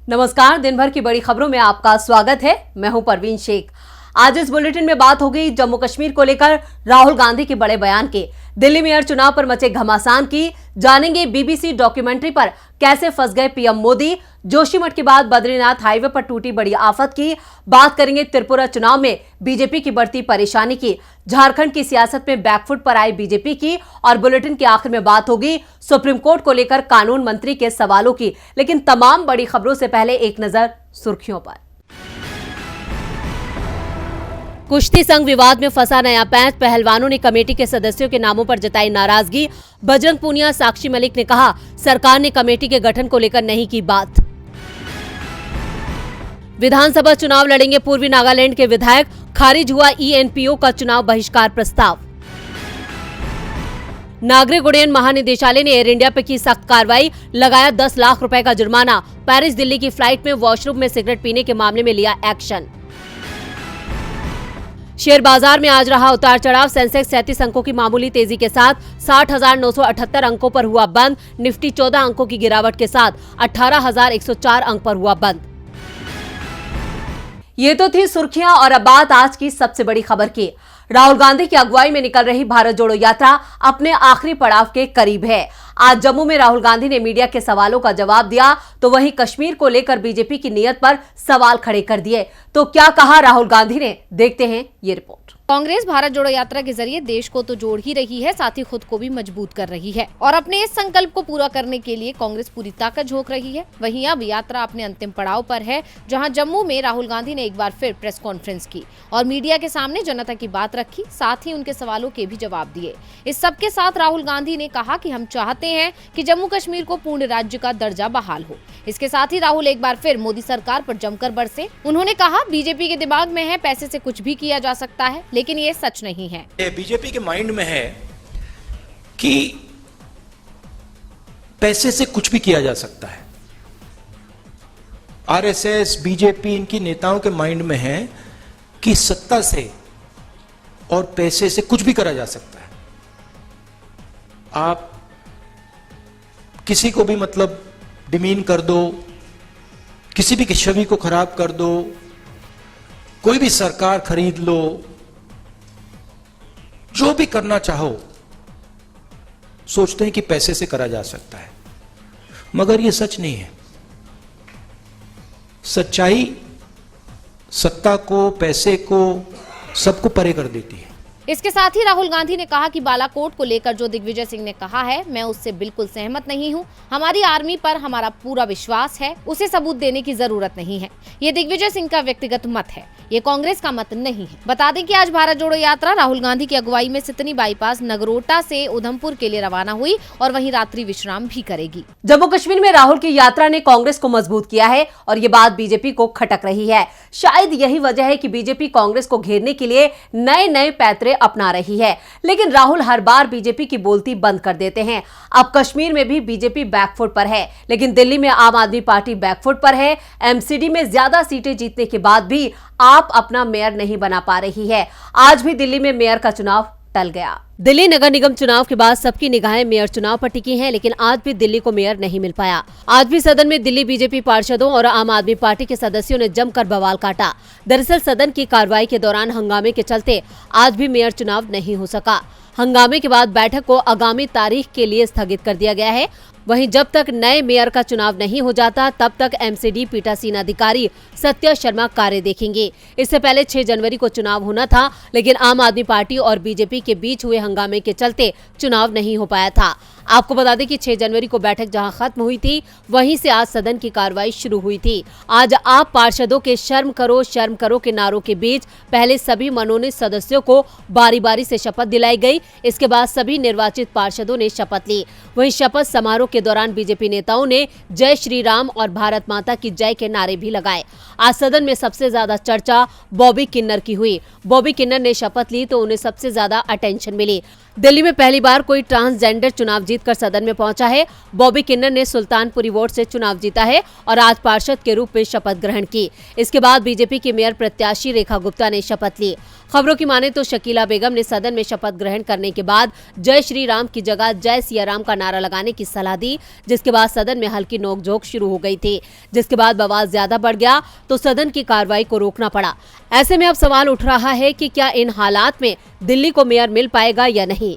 नमस्कार, दिन भर की बड़ी खबरों में आपका स्वागत है। मैं हूं परवीन शेख। आज इस बुलेटिन में बात होगी जम्मू कश्मीर को लेकर राहुल गांधी के बड़े बयान की, दिल्ली मेयर चुनाव पर मचे घमासान की, जानेंगे बीबीसी डॉक्यूमेंट्री पर कैसे फंस गए पीएम मोदी, जोशीमठ के बाद बद्रीनाथ हाईवे पर टूटी बड़ी आफत की, बात करेंगे त्रिपुरा चुनाव में बीजेपी की बढ़ती परेशानी की, झारखंड की सियासत में बैकफुट पर आई बीजेपी की, और बुलेटिन के आखिर में बात होगी सुप्रीम कोर्ट को लेकर कानून मंत्री के सवालों की। लेकिन तमाम बड़ी खबरों से पहले एक नजर सुर्खियों पर। कुश्ती संघ विवाद में फंसा नया पैंच, पहलवानों ने कमेटी के सदस्यों के नामों पर जताई नाराजगी। बजरंग पूनिया, साक्षी मलिक ने कहा सरकार ने कमेटी के गठन को लेकर नहीं की बात। विधानसभा चुनाव लड़ेंगे पूर्वी नागालैंड के विधायक, खारिज हुआ ईएनपीओ का चुनाव बहिष्कार प्रस्ताव। नागरिक उड्डयन महानिदेशालय ने एयर इंडिया पर की सख्त कार्रवाई, लगाया 10 लाख रुपए का जुर्माना। पेरिस दिल्ली की फ्लाइट में वॉशरूम में सिगरेट पीने के मामले में लिया एक्शन। शेयर बाजार में आज रहा उतार चढ़ाव, सेंसेक्स 37 अंकों की मामूली तेजी के साथ 60,978 अंकों पर हुआ बंद। निफ्टी 14 अंकों की गिरावट के साथ 18,104 अंक पर हुआ बंद। ये तो थी सुर्खियां और अब बात आज की सबसे बड़ी खबर की। राहुल गांधी की अगुवाई में निकल रही भारत जोड़ो यात्रा अपने आखिरी पड़ाव के करीब है। आज जम्मू में राहुल गांधी ने मीडिया के सवालों का जवाब दिया, तो वहीं कश्मीर को लेकर बीजेपी की नीयत पर सवाल खड़े कर दिए। तो क्या कहा राहुल गांधी ने, देखते हैं ये रिपोर्ट। कांग्रेस भारत जोड़ो यात्रा के जरिए देश को तो जोड़ ही रही है, साथ ही खुद को भी मजबूत कर रही है और अपने इस संकल्प को पूरा करने के लिए कांग्रेस पूरी ताकत झोंक रही है। वहीं अब यात्रा अपने अंतिम पड़ाव पर है, जहां जम्मू में राहुल गांधी ने एक बार फिर प्रेस कॉन्फ्रेंस की और मीडिया के सामने जनता की बात रखी, साथ ही उनके सवालों के भी जवाब दिए। इस सबके साथ राहुल गांधी ने कहा कि हम चाहते हैं कि जम्मू कश्मीर को पूर्ण राज्य का दर्जा बहाल हो। इसके साथ ही राहुल एक बार फिर मोदी सरकार पर जमकर बरसे। उन्होंने कहा बीजेपी के दिमाग में है पैसे से कुछ भी किया जा सकता है, लेकिन ये सच नहीं है। बीजेपी के माइंड में है कि पैसे से कुछ भी किया जा सकता है। आरएसएस, बीजेपी, इनकी नेताओं के माइंड में है कि सत्ता से और पैसे से कुछ भी करा जा सकता है। आप किसी को भी मतलब डिमीन कर दो, किसी भी की छवि को खराब कर दो, कोई भी सरकार खरीद लो, जो भी करना चाहो सोचते हैं कि पैसे से करा जा सकता है, मगर यह सच नहीं है। सच्चाई सत्ता को, पैसे को, सबको परे कर देती है। इसके साथ ही राहुल गांधी ने कहा कि बालाकोट को लेकर जो दिग्विजय सिंह ने कहा है, मैं उससे बिल्कुल सहमत नहीं हूं। हमारी आर्मी पर हमारा पूरा विश्वास है, उसे सबूत देने की जरूरत नहीं है। ये दिग्विजय सिंह का व्यक्तिगत मत है, ये कांग्रेस का मत नहीं है। बता दें कि आज भारत जोड़ो यात्रा राहुल गांधी की अगुवाई में सितनी बाईपास नगरोटा से उधमपुर के लिए रवाना हुई और वहीं रात्रि विश्राम भी करेगी। जम्मू कश्मीर में राहुल की यात्रा ने कांग्रेस को मजबूत किया है और ये बात बीजेपी को खटक रही है। शायद यही वजह है कि बीजेपी कांग्रेस को घेरने के लिए नए नए पैतरे अपना रही है, लेकिन राहुल हर बार बीजेपी की बोलती बंद कर देते हैं। अब कश्मीर में भी बीजेपी बैकफुट पर है, लेकिन दिल्ली में आम आदमी पार्टी बैकफुट पर है। एमसीडी में ज्यादा सीटें जीतने के बाद भी आप अपना मेयर नहीं बना पा रही है। आज भी दिल्ली में मेयर का चुनाव टल गया। दिल्ली नगर निगम चुनाव के बाद सबकी निगाहें मेयर चुनाव पर टिकी हैं, लेकिन आज भी दिल्ली को मेयर नहीं मिल पाया। आज भी सदन में दिल्ली बीजेपी पार्षदों और आम आदमी पार्टी के सदस्यों ने जमकर बवाल काटा। दरअसल सदन की कार्रवाई के दौरान हंगामे के चलते आज भी मेयर चुनाव नहीं हो सका। हंगामे के बाद बैठक को आगामी तारीख के लिए स्थगित कर दिया गया है। वहीं जब तक नए मेयर का चुनाव नहीं हो जाता, तब तक एमसीडी पीठासीन अधिकारी सत्या शर्मा कार्य देखेंगे। इससे पहले 6 जनवरी को चुनाव होना था, लेकिन आम आदमी पार्टी और बीजेपी के बीच हुए हंगामे के चलते चुनाव नहीं हो पाया था। आपको बता दें कि 6 जनवरी को बैठक जहां खत्म हुई थी, वहीं से आज सदन की कार्रवाई शुरू हुई थी। आज आप पार्षदों के शर्म करो के नारों के बीच पहले सभी मनोनीत सदस्यों को बारी बारी से शपथ दिलाई गई। इसके बाद सभी निर्वाचित पार्षदों ने शपथ ली। वहीं शपथ समारोह के दौरान बीजेपी नेताओं ने जय श्री राम और भारत माता की जय के नारे भी लगाए। आज सदन में सबसे ज्यादा चर्चा बॉबी किन्नर की हुई। बॉबी किन्नर ने शपथ ली तो उन्हें सबसे ज्यादा अटेंशन मिली। दिल्ली में पहली बार कोई ट्रांसजेंडर चुनाव जीतकर सदन में पहुंचा है। बॉबी किन्नर ने सुल्तानपुरी वोट से चुनाव जीता है और आज पार्षद के रूप में शपथ ग्रहण की। इसके बाद बीजेपी की मेयर प्रत्याशी रेखा गुप्ता ने शपथ ली। खबरों की माने तो शकीला बेगम ने सदन में शपथ ग्रहण करने के बाद जय श्री राम की जगह जय सिया राम का नारा लगाने की सलाह दी, जिसके बाद सदन में हल्की नोकझोंक शुरू हो गई थी, जिसके बाद बवाल ज्यादा बढ़ गया तो सदन की कार्रवाई को रोकना पड़ा। ऐसे में अब सवाल उठ रहा है कि क्या इन हालात में दिल्ली को मेयर मिल पाएगा या नहीं।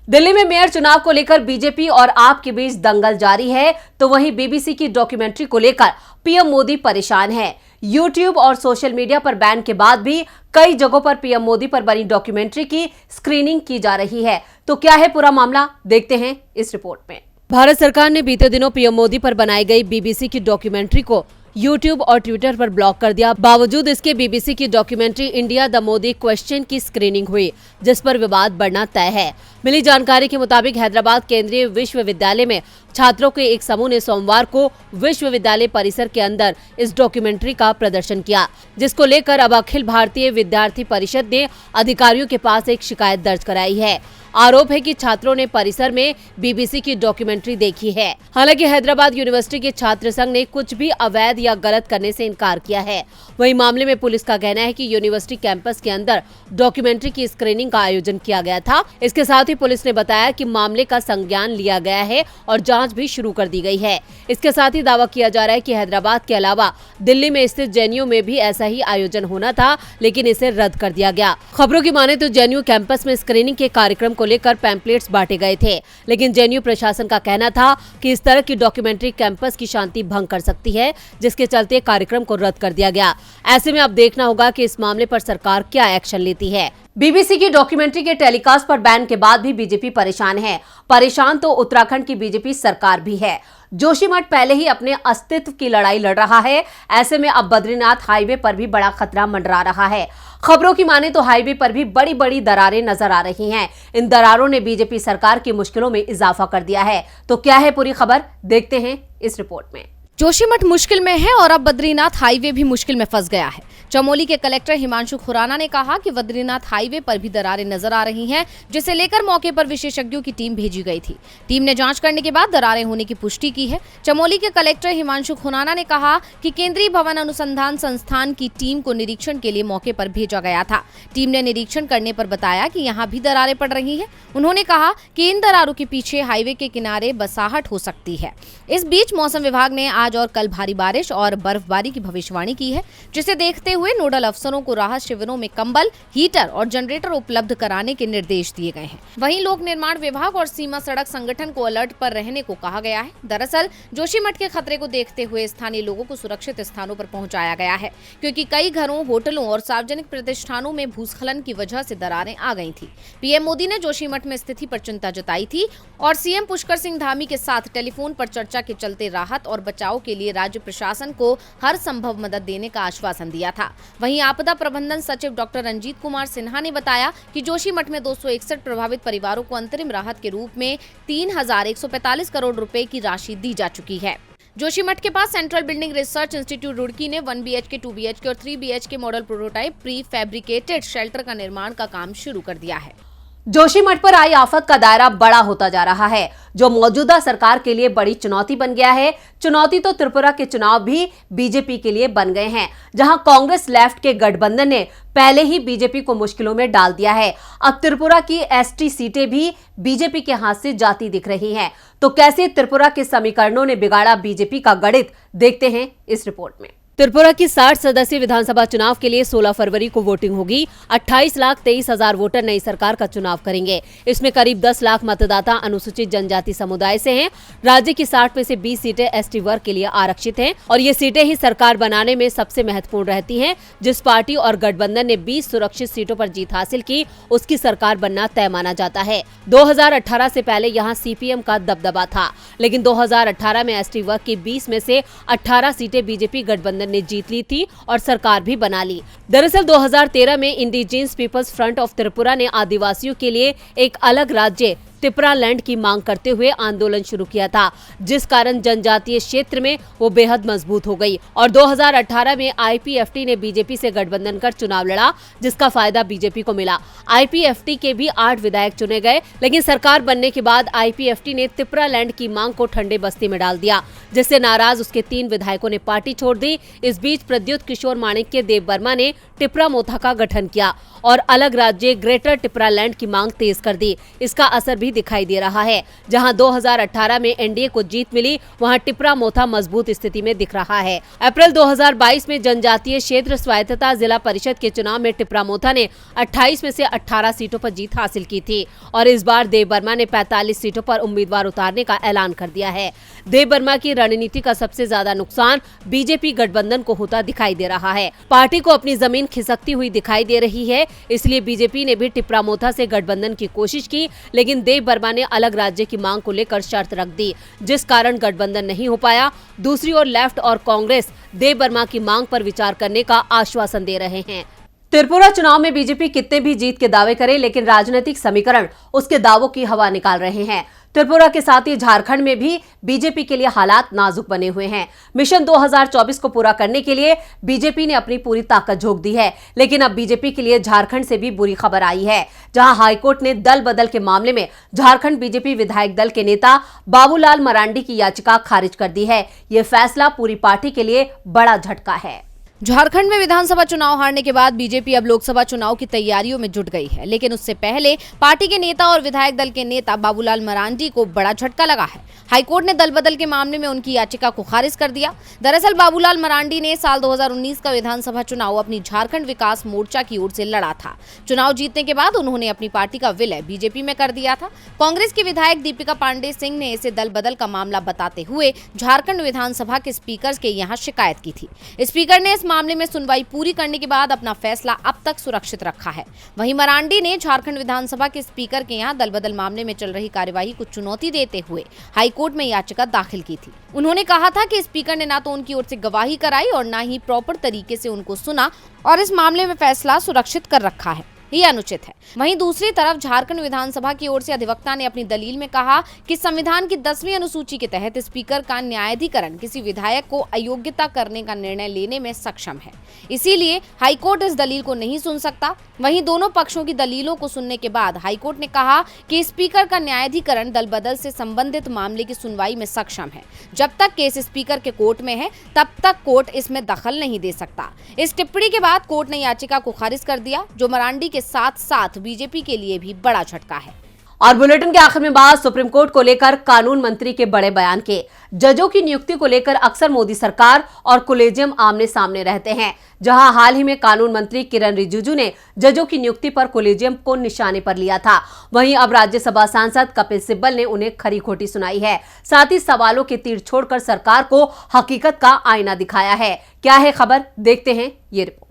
दिल्ली में मेयर चुनाव को लेकर बीजेपी और आप के बीच दंगल जारी है, तो वहीं बीबीसी की डॉक्यूमेंट्री को लेकर पीएम मोदी परेशान है। यूट्यूब और सोशल मीडिया पर बैन के बाद भी कई जगहों पर पीएम मोदी पर बनी डॉक्यूमेंट्री की स्क्रीनिंग की जा रही है। तो क्या है पूरा मामला, देखते हैं इस रिपोर्ट में। भारत सरकार ने बीते दिनों पीएम मोदी पर बनाई गई बीबीसी की डॉक्यूमेंट्री को यूट्यूब और ट्विटर पर ब्लॉक कर दिया। बावजूद इसके बीबीसी की documentary India the Modi question की स्क्रीनिंग हुई, जिस पर विवाद बढ़ना तय है। मिली जानकारी के मुताबिक हैदराबाद केंद्रीय विश्वविद्यालय में छात्रों के एक समूह ने सोमवार को विश्वविद्यालय परिसर के अंदर इस डॉक्यूमेंट्री का प्रदर्शन किया, जिसको लेकर अब अखिल भारतीय विद्यार्थी परिषद ने अधिकारियों के पास एक शिकायत दर्ज कराई है। आरोप है कि छात्रों ने परिसर में बीबीसी की डॉक्यूमेंट्री देखी है। हालांकि हैदराबाद यूनिवर्सिटी के छात्र संघ ने कुछ भी अवैध या गलत करने से इनकार किया है। वहीं मामले में पुलिस का कहना है कि यूनिवर्सिटी कैंपस के अंदर डॉक्यूमेंट्री की स्क्रीनिंग का आयोजन किया गया था। इसके साथ ही पुलिस ने बताया कि मामले का संज्ञान लिया गया है और जांच भी शुरू कर दी गई है। इसके साथ ही दावा किया जा रहा है कि हैदराबाद के अलावा दिल्ली में स्थित जेएनयू में भी ऐसा ही आयोजन होना था, लेकिन इसे रद्द कर दिया गया। खबरों की माने तो जेएनयू कैंपस में स्क्रीनिंग के कार्यक्रम को लेकर पैम्पलेट्स बांटे गए थे, लेकिन जेएनयू प्रशासन का कहना था कि इस तरह की डॉक्यूमेंट्री कैंपस की शांति भंग कर सकती है, जिसके चलते कार्यक्रम को रद्द कर दिया गया। ऐसे में अब देखना होगा कि इस मामले पर सरकार क्या एक्शन लेती है। बीबीसी की डॉक्यूमेंट्री के टेलीकास्ट पर बैन के बाद भी बीजेपी परेशान है। परेशान तो उत्तराखंड की बीजेपी सरकार भी है। जोशीमठ पहले ही अपने अस्तित्व की लड़ाई लड़ रहा है। ऐसे में अब बद्रीनाथ हाईवे पर भी बड़ा खतरा मंडरा रहा है। खबरों की माने तो हाईवे पर भी बड़ी बड़ी दरारें नजर आ रही हैं। इन दरारों ने बीजेपी सरकार की मुश्किलों में इजाफा कर दिया है। तो क्या है पूरी खबर, देखते हैं इस रिपोर्ट में। जोशीमठ मुश्किल में है और अब बद्रीनाथ हाईवे भी मुश्किल में फंस गया है। चमोली के कलेक्टर हिमांशु खुराना ने कहा कि बद्रीनाथ हाईवे पर भी दरारें नजर आ रही हैं, जिसे लेकर मौके पर विशेषज्ञों की टीम भेजी गई थी। टीम ने जांच करने के बाद दरारें होने की पुष्टि की है। चमोली के कलेक्टर हिमांशु खुराना ने कहा कि केंद्रीय भवन अनुसंधान संस्थान की टीम को निरीक्षण के लिए मौके पर भेजा गया था। टीम ने निरीक्षण करने पर बताया कि यहाँ भी दरारें पड़ रही है। उन्होंने कहा कि इन दरारों के पीछे हाईवे के किनारे बसाहट हो सकती है। इस बीच मौसम विभाग ने आज और कल भारी बारिश और बर्फबारी की भविष्यवाणी की है, जिसे देखते हुए नोडल अफसरों को राहत शिविरों में कंबल, हीटर और जनरेटर उपलब्ध कराने के निर्देश दिए गए हैं। वहीं लोक निर्माण विभाग और सीमा सड़क संगठन को अलर्ट पर रहने को कहा गया है। दरअसल जोशीमठ के खतरे को देखते हुए स्थानीय लोगों को सुरक्षित स्थानों पर पहुंचाया गया है, क्योंकि कई घरों, होटलों और सार्वजनिक प्रतिष्ठानों में भूस्खलन की वजह से दरारें आ गई थी। पीएम मोदी ने जोशीमठ में स्थिति पर चिंता जताई थी और सीएम पुष्कर सिंह धामी के साथ टेलीफोन पर चर्चा के चलते राहत और बचाव के लिए राज्य प्रशासन को हर संभव मदद देने का आश्वासन दिया था। वहीं आपदा प्रबंधन सचिव डॉक्टर रंजीत कुमार सिन्हा ने बताया कि जोशीमठ में 261 प्रभावित परिवारों को अंतरिम राहत के रूप में 3,145 करोड़ रुपए की राशि दी जा चुकी है। जोशीमठ के पास central building research institute Roorkee ने 1 BHK, 2 BHK और 3 BHK model prototype prefabricated shelter का निर्माण का काम शुरू कर दिया है। जोशीमठ पर आई आफत का दायरा बड़ा होता जा रहा है, जो मौजूदा सरकार के लिए बड़ी चुनौती बन गया है। चुनौती तो त्रिपुरा के चुनाव भी बीजेपी के लिए बन गए हैं, जहां कांग्रेस लेफ्ट के गठबंधन ने पहले ही बीजेपी को मुश्किलों में डाल दिया है। अब त्रिपुरा की ST सीटें भी बीजेपी के हाथ से जाती दिख रही हैं। तो कैसे त्रिपुरा के समीकरणों ने बिगाड़ा बीजेपी का गणित, देखते हैं इस रिपोर्ट में। त्रिपुरा की 60 सदस्यीय विधानसभा चुनाव के लिए 16 फरवरी को वोटिंग होगी। 28,23,000 वोटर नई सरकार का चुनाव करेंगे। इसमें करीब 10 लाख मतदाता अनुसूचित जनजाति समुदाय से हैं। राज्य की 60 में से 20 सीटें ST वर्ग के लिए आरक्षित हैं और ये सीटें ही सरकार बनाने में सबसे महत्वपूर्ण रहती हैं। जिस पार्टी और गठबंधन ने 20 सुरक्षित सीटों पर जीत हासिल की, उसकी सरकार बनना तय माना जाता है। 2018 से पहले यहाँ CPM का दबदबा था, लेकिन 2018 में ST वर्ग की 20 में से 18 सीटें बीजेपी गठबंधन ने जीत ली थी और सरकार भी बना ली। दरअसल 2013 में indigenous peoples front of Tripura ने आदिवासियों के लिए एक अलग राज्य टिपरा लैंड की मांग करते हुए आंदोलन शुरू किया था, जिस कारण जनजातीय क्षेत्र में वो बेहद मजबूत हो गई और 2018 में आईपीएफटी ने बीजेपी से गठबंधन कर चुनाव लड़ा, जिसका फायदा बीजेपी को मिला। आईपीएफटी के भी 8 विधायक चुने गए, लेकिन सरकार बनने के बाद आईपीएफटी ने टिपरा लैंड की मांग को ठंडे बस्ती में डाल दिया, जिससे नाराज उसके 3 विधायकों ने पार्टी छोड़ दी। इस बीच प्रद्युत किशोर माणिक्य देव वर्मा ने टिपरा मोथा का गठन किया और अलग राज्य ग्रेटर टिपरा लैंड की मांग तेज कर दी। इसका असर भी दिखाई दे रहा है। जहां 2018 में एनडीए को जीत मिली, वहां टिपरा मोथा मजबूत स्थिति में दिख रहा है। अप्रैल 2022 में जनजातीय क्षेत्र स्वायत्तता जिला परिषद के चुनाव में टिपरा मोथा ने 28 में से 18 सीटों पर जीत हासिल की थी और इस बार देव वर्मा ने 45 सीटों पर उम्मीदवार उतारने का ऐलान कर दिया है। देव वर्मा की रणनीति का सबसे ज्यादा नुकसान बीजेपी गठबंधन को होता दिखाई दे रहा है। पार्टी को अपनी जमीन खिसकती हुई दिखाई दे रही है, इसलिए बीजेपी ने भी टिपरा मोथा से गठबंधन की कोशिश की, लेकिन देव वर्मा ने अलग राज्य की मांग को लेकर शर्त रख दी, जिस कारण गठबंधन नहीं हो पाया। दूसरी ओर लेफ्ट और कांग्रेस देव वर्मा की मांग पर विचार करने का आश्वासन दे रहे हैं। त्रिपुरा चुनाव में बीजेपी कितने भी जीत के दावे करे, लेकिन राजनीतिक समीकरण उसके दावों की हवा निकाल रहे हैं। त्रिपुरा के साथ ही झारखंड में भी बीजेपी के लिए हालात नाजुक बने हुए हैं। मिशन 2024 को पूरा करने के लिए बीजेपी ने अपनी पूरी ताकत झोंक दी है, लेकिन अब बीजेपी के लिए झारखंड से भी बुरी खबर आई है, जहां हाईकोर्ट ने दल बदल के मामले में झारखंड बीजेपी विधायक दल के नेता बाबूलाल मरांडी की याचिका खारिज कर दी है। यह फैसला पूरी पार्टी के लिए बड़ा झटका है। झारखंड में विधानसभा चुनाव हारने के बाद बीजेपी अब लोकसभा चुनाव की तैयारियों में जुट गई है, लेकिन उससे पहले पार्टी के नेता और विधायक दल के नेता बाबूलाल मरांडी को बड़ा झटका लगा है। हाईकोर्ट ने दल बदल के मामले में उनकी याचिका को खारिज कर दिया। दरअसल बाबूलाल मरांडी ने साल 2019 का विधानसभा चुनाव अपनी झारखंड विकास मोर्चा की ओर से लड़ा था। चुनाव जीतने के बाद उन्होंने अपनी पार्टी का विलय बीजेपी में कर दिया था। कांग्रेस की विधायक दीपिका पांडे सिंह ने इसे दल बदल का मामला बताते हुए झारखंड विधानसभा के स्पीकर के यहाँ शिकायत की थी। स्पीकर ने मामले में सुनवाई पूरी करने के बाद अपना फैसला अब तक सुरक्षित रखा है। वहीं मरांडी ने झारखंड विधानसभा के स्पीकर के यहां दल बदल मामले में चल रही कार्यवाही को चुनौती देते हुए हाईकोर्ट में याचिका दाखिल की थी। उन्होंने कहा था कि स्पीकर ने ना तो उनकी ओर से गवाही कराई और ना ही प्रॉपर तरीके से उनको सुना और इस मामले में फैसला सुरक्षित कर रखा है, ये अनुचित है। वहीं दूसरी तरफ झारखंड विधानसभा की ओर से अधिवक्ता ने अपनी दलील में कहा कि संविधान की 10वीं अनुसूची के तहत स्पीकर का न्यायाधिकरण किसी विधायक को अयोग्यता करने का निर्णय लेने में सक्षम है, इसीलिए हाईकोर्ट इस दलील को नहीं सुन सकता। वहीं दोनों पक्षों की दलीलों को सुनने के बाद हाईकोर्ट ने कहा कि स्पीकर का न्यायाधिकरण दल बदल से संबंधित मामले की सुनवाई में सक्षम है। जब तक केस स्पीकर के कोर्ट में है तब तक कोर्ट इसमें दखल नहीं दे सकता। इस टिप्पणी के बाद कोर्ट ने याचिका को खारिज कर दिया, जो मरांडी के साथ साथ बीजेपी के लिए भी बड़ा झटका है। और बुलेटिन के आखिर में बात सुप्रीम कोर्ट को लेकर कानून मंत्री के बड़े बयान के। जजों की नियुक्ति को लेकर अक्सर मोदी सरकार और कोलेजियम आमने सामने रहते हैं, जहां हाल ही में कानून मंत्री किरण रिजिजू ने जजों की नियुक्ति पर कोलेजियम को निशाने पर लिया था। वहीं अब राज्यसभा सांसद कपिल सिब्बल ने उन्हें खरी खोटी सुनाई है, साथ ही सवालों के तीर छोड़कर सरकार को हकीकत का आईना दिखाया है। क्या है खबर, देखते हैं ये रिपोर्ट।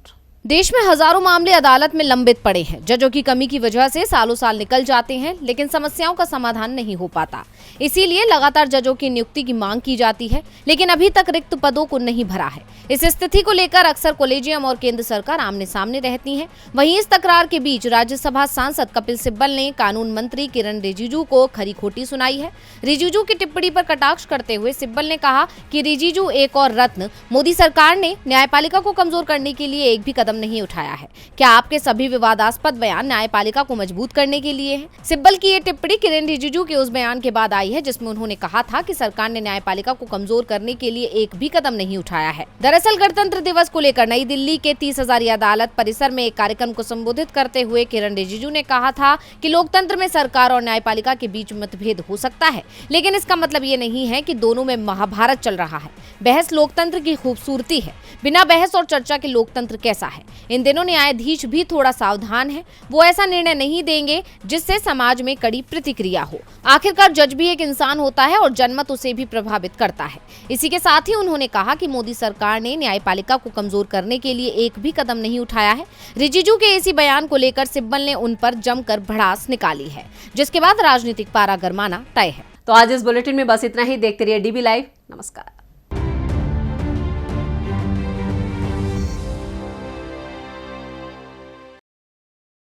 देश में हजारों मामले अदालत में लंबित पड़े हैं। जजों की कमी की वजह से सालों साल निकल जाते हैं, लेकिन समस्याओं का समाधान नहीं हो पाता। इसीलिए लगातार जजों की नियुक्ति की मांग की जाती है, लेकिन अभी तक रिक्त पदों को नहीं भरा है। इस स्थिति को लेकर अक्सर कोलेजियम और केंद्र सरकार आमने सामने रहती है। वहीं इस तकरार के बीच राज्यसभा सांसद कपिल सिब्बल ने कानून मंत्री किरण रिजिजू को खरी खोटी सुनाई है। रिजिजू की टिप्पणी पर कटाक्ष करते हुए सिब्बल ने कहा कि रिजिजू एक और रत्न, मोदी सरकार ने न्यायपालिका को कमजोर करने के लिए एक भी कदम नहीं उठाया है। क्या आपके सभी विवादास्पद बयान न्यायपालिका को मजबूत करने के लिए हैं? सिब्बल की ये टिप्पणी किरण रिजिजू के उस बयान के बाद आई है जिसमें उन्होंने कहा था कि सरकार ने न्यायपालिका को कमजोर करने के लिए एक भी कदम नहीं उठाया है। दरअसल गणतंत्र दिवस को लेकर नई दिल्ली के 30,000 अदालत परिसर में एक कार्यक्रम को संबोधित करते हुए किरण रिजिजू ने कहा था कि लोकतंत्र में सरकार और न्यायपालिका के बीच मतभेद हो सकता है, लेकिन इसका मतलब ये नहीं है कि दोनों में महाभारत चल रहा है। बहस लोकतंत्र की खूबसूरती है, बिना बहस और चर्चा के लोकतंत्र कैसा है? इन दिनों न्यायाधीश भी थोड़ा सावधान है, वो ऐसा निर्णय नहीं देंगे जिससे समाज में कड़ी प्रतिक्रिया हो। आखिरकार जज भी एक इंसान होता है और जनमत उसे भी प्रभावित करता है। इसी के साथ ही उन्होंने कहा कि मोदी सरकार ने न्यायपालिका को कमजोर करने के लिए एक भी कदम नहीं उठाया है। रिजिजू के इसी बयान को लेकर सिब्बल ने उन पर जमकर भड़ास निकाली है, जिसके बाद राजनीतिक पारा गरमाना तय है। तो आज इस बुलेटिन में बस इतना ही। देखते रहिए डीबी लाइव। नमस्कार।